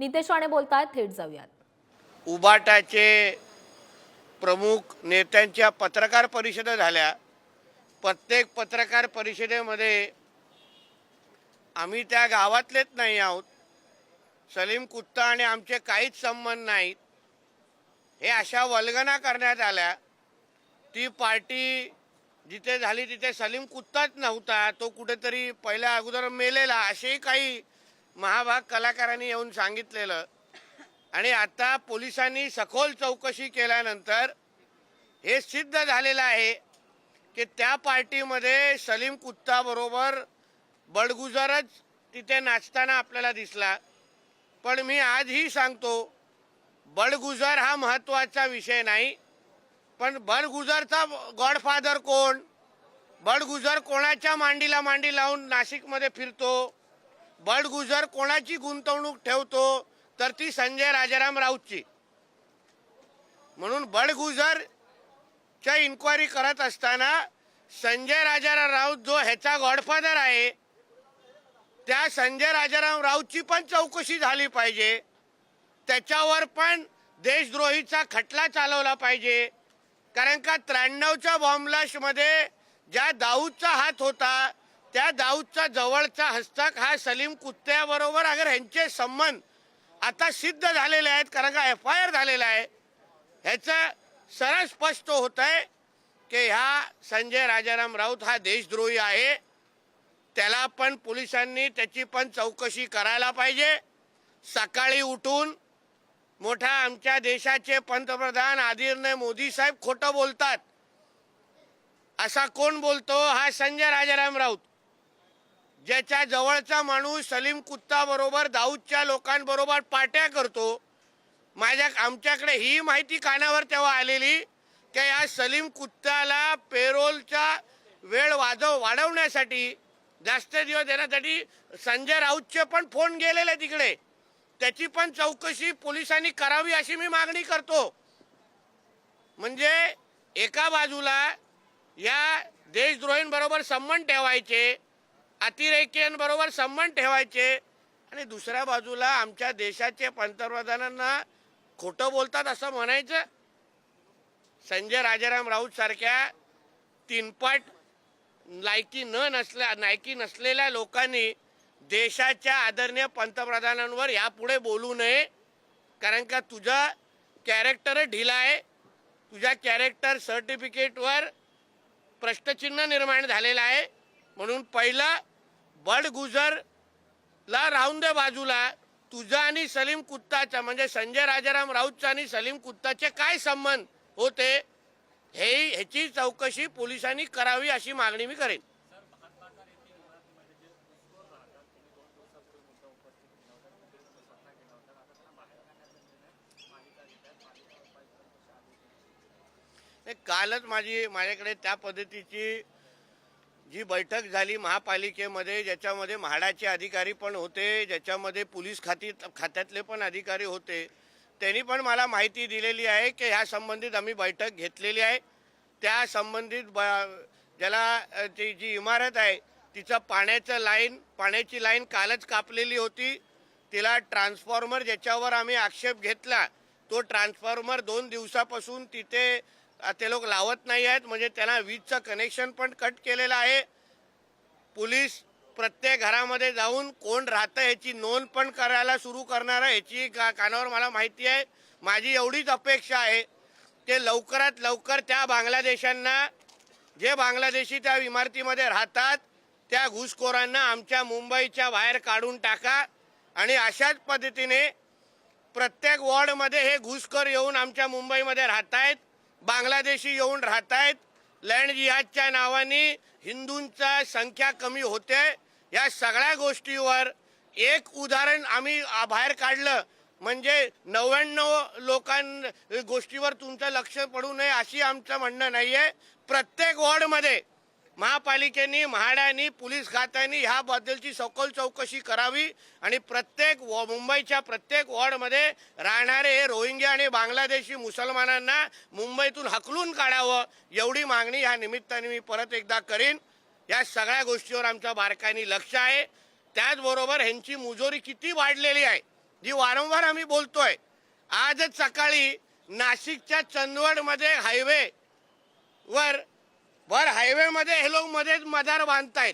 नितेश राणे बोलतायत, थेट जाऊयात. उबाटाचे प्रमुख नेत्यांच्या पत्रकार परिषदा झाल्या. प्रत्येक पत्रकार परिषदेमध्ये आम्ही त्या गावातलेच नाही आहोत, सलीम कुत्ता आणि आमचे काहीच संबंध नाहीत, हे अशा वल्गना करण्यात आल्या. ती पार्टी जिथे झाली तिथे सलीम कुत्ताच नव्हता, तो कुठेतरी पहिल्या अगोदर मेलेला, असेही काही महाभाग कलाकारांनी येऊन सांगितलेलं. आणि आता पोलिसांनी सखोल चौकशी केल्यानंतर हे सिद्ध झालेलं आहे की त्या पार्टीमध्ये सलीम कुत्ता बरोबर बडगुजरच तिथे नाचताना आपल्याला दिसला. पण मी आजही सांगतो, बडगुजर हा महत्त्वाचा विषय नाही, पण बडगुजरचा गॉडफादर कोण, बडगुजर कोणाच्या मांडीला मांडी लावून नाशिकमध्ये फिरतो, बडगुजर कोणाची गुंतवणूक ठेवतो, तर ती संजय राजाराम राऊतची. म्हणून बडगुजरच्या इन्क्वायरी करत असताना संजय राजाराम राऊत जो ह्याचा गॉडफादर आहे, त्या संजय राजाराम राऊतची पण चौकशी झाली पाहिजे. त्याच्यावर पण देशद्रोहीचा खटला चालवला पाहिजे. कारण का 93च्या बॉम्बलास्टमध्ये ज्या दाऊदचा हात होता, त्या दाऊदचा जवळचा हस्तक हा सलीम कुत्त्याबरोबर अगर ह्यांचे संबंध आता सिद्ध झालेले आहेत, कारण का FIR झालेला आहे, ह्याचं सरळ स्पष्ट होत आहे की ह्या संजय राजाराम राऊत हा देशद्रोही आहे. त्याला पण पोलिसांनी त्याची पण चौकशी करायला पाहिजे. सकाळी उठून मोठा आमच्या देशाचे पंतप्रधान आदरणीय मोदी साहेब खोटं बोलतात, असा कोण बोलतो? हा संजय राजाराम राऊत, ज्याच्या जवळचा माणूस सलीम कुत्ता बरोबर दाऊदच्या लोकांबरोबर पार्ट्या करतो. आमच्याकडे ही माहिती कानावर तेव्हा आलेली की या सलीम कुत्त्याला पेरोलचा वेळ वाढवण्यासाठी, जास्त दिवस देण्यासाठी संजय राऊतचे पण फोन गेलेले तिकडे. त्याची पण चौकशी पोलिसांनी करावी अशी मी मागणी करतो. म्हणजे एका बाजूला या देशद्रोहींबरोबर संबंध ठेवायचे, अतिरेक्यांबरोबर संबंध ठेवायचे, आणि दुसऱ्या बाजूला आमच्या देशाचे पंतप्रधानांना खोटं बोलतात असं म्हणायचं. संजय राजाराम राऊत सारख्या तीनपट लायकी नसलेल्या लोकांनी देशाच्या आदरणीय पंतप्रधानांवर यापुढे बोलू नये. कारण का तुझा कॅरेक्टर ढिला आहे, तुझ्या कॅरेक्टर सर्टिफिकेटवर प्रश्नचिन्ह निर्माण झालेलं आहे. म्हणून पहिला बडगुजरला राहून दे बाजूला, तुझा आणि सलीम कुत्ताचा म्हणजे संजय राजाराम राऊतचा आणि सलीम कुत्ताचे काय संबंध होते, ह्याची चौकशी पोलिसांनी करावी अशी मागणी मी करेन. कालच माझ्याकडे त्या पद्धतीची जी बैठक झाली महापालिकेमध्ये, ज्याच्यामध्ये म्हाडाचे अधिकारी पण होते, ज्याच्यामध्ये पोलीस खात्यातले पण अधिकारी होते. त्यांनी पण मला माहिती दिलेली आहे की ह्या संबंधित आम्ही बैठक घेतलेली आहे. त्या संबंधित ज्याला जी इमारत आहे तिचं पाण्याची लाईन कालच कापलेली होती. तिला ट्रान्सफॉर्मर ज्याच्यावर आम्ही आक्षेप घेतला, तो ट्रान्सफॉर्मर 2 दिवसापासून तिथे ते लोक लावत नाही आहेत, म्हणजे त्यांना वीजचं कनेक्शन पण कट केलेलं आहे. पोलीस प्रत्येक घरामध्ये जाऊन कोण राहतं ह्याची नोंद पण करायला सुरू करणार आहे, ह्याची कानावर मला माहिती आहे. माझी एवढीच अपेक्षा आहे की लवकरात लवकर त्या बांगलादेशांना, जे बांगलादेशी त्या इमारतीमध्ये राहतात, त्या घुसखोरांना आमच्या मुंबईच्या बाहेर काढून टाका. आणि अशाच पद्धतीने प्रत्येक वॉर्डमध्ये हे घुसखोर येऊन आमच्या मुंबईमध्ये राहत आहेत, बांगलादेशी येऊन राहत आहेत. लँड जिहादच्या नावाने हिंदूंचा संख्या कमी होते. या सगळ्या गोष्टीवर एक उदाहरण आम्ही बाहेर काढलं म्हणजे 99 गोष्टीवर तुमचं लक्ष पडू नये अशी आमचं म्हणणं नाही आहे. प्रत्येक वॉर्डमध्ये महापालिकेने, म्हाडानी, पोलीस खात्याने ह्याबद्दलची सखोल चौकशी करावी आणि मुंबईच्या प्रत्येक वॉर्डमध्ये राहणारे हे रोहिंग्या आणि बांगलादेशी मुसलमानांना मुंबईतून हकलून काढावं, एवढी मागणी ह्या निमित्ताने मी परत एकदा करीन. या सगळ्या गोष्टीवर आमच्या बारकाईने लक्ष आहे. त्याचबरोबर ह्यांची मुजोरी किती वाढलेली आहे, जी वारंवार आम्ही बोलतोय. आजच सकाळी नाशिकच्या चंदवडमध्ये हायवे वर हायवेमध्ये हे लोक मध्येच मदार बांधतायत.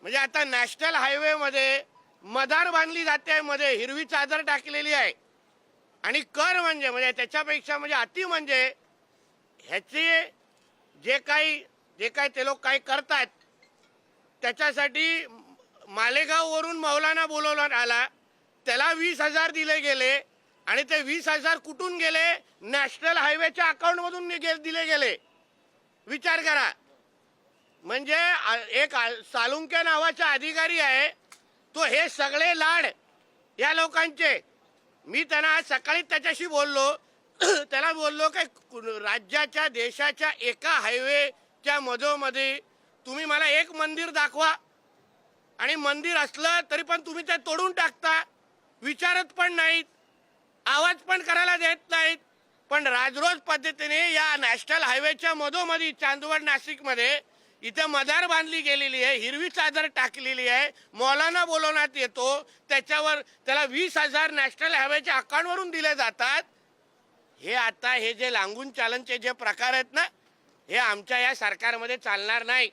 म्हणजे आता नॅशनल हायवे मध्ये मदार बांधली जाते, मध्ये हिरवी चादर टाकलेली आहे. आणि कर म्हणजे त्याच्यापेक्षा म्हणजे अति म्हणजे ह्याचे जे काही ते लोक काही करतात त्याच्यासाठी मालेगाववरून मौलाना बोलवण्यात आला, त्याला 20,000 दिले गेले आणि ते 20,000 कुठून गेले? नॅशनल हायवेच्या अकाउंट मधून दिले गेले. विचार करा. म्हणजे एक सालुंके नावाचा अधिकारी आहे, तो हे सगळे लाड या लोकांचे. मी त्यांना आज सकाळी त्याच्याशी बोललो. त्याला बोललो की राज्याच्या देशाच्या एका हायवेच्या मधोमध्ये तुम्ही मला एक मंदिर दाखवा, आणि मंदिर असलं तरी पण तुम्ही ते तोडून टाकता. विचारत पण नाहीत, आवाज पण करायला देत नाहीत. पण राजरोज पद्धतीने या नॅशनल हायवेच्या मधोमधी चांदवड नाशिकमध्ये इथे मदार बांधली गेलेली आहे, हिरवी चादर टाकलेली आहे. मौलाना बोलवण्यात येतो, त्याच्यावर त्याला 20,000 नॅशनल हायवेच्या अकाउंटवरून दिले जातात. हे आता हे जे लांगून चालनचे जे प्रकार आहेत ना, हे आमच्या या सरकारमध्ये चालणार नाही.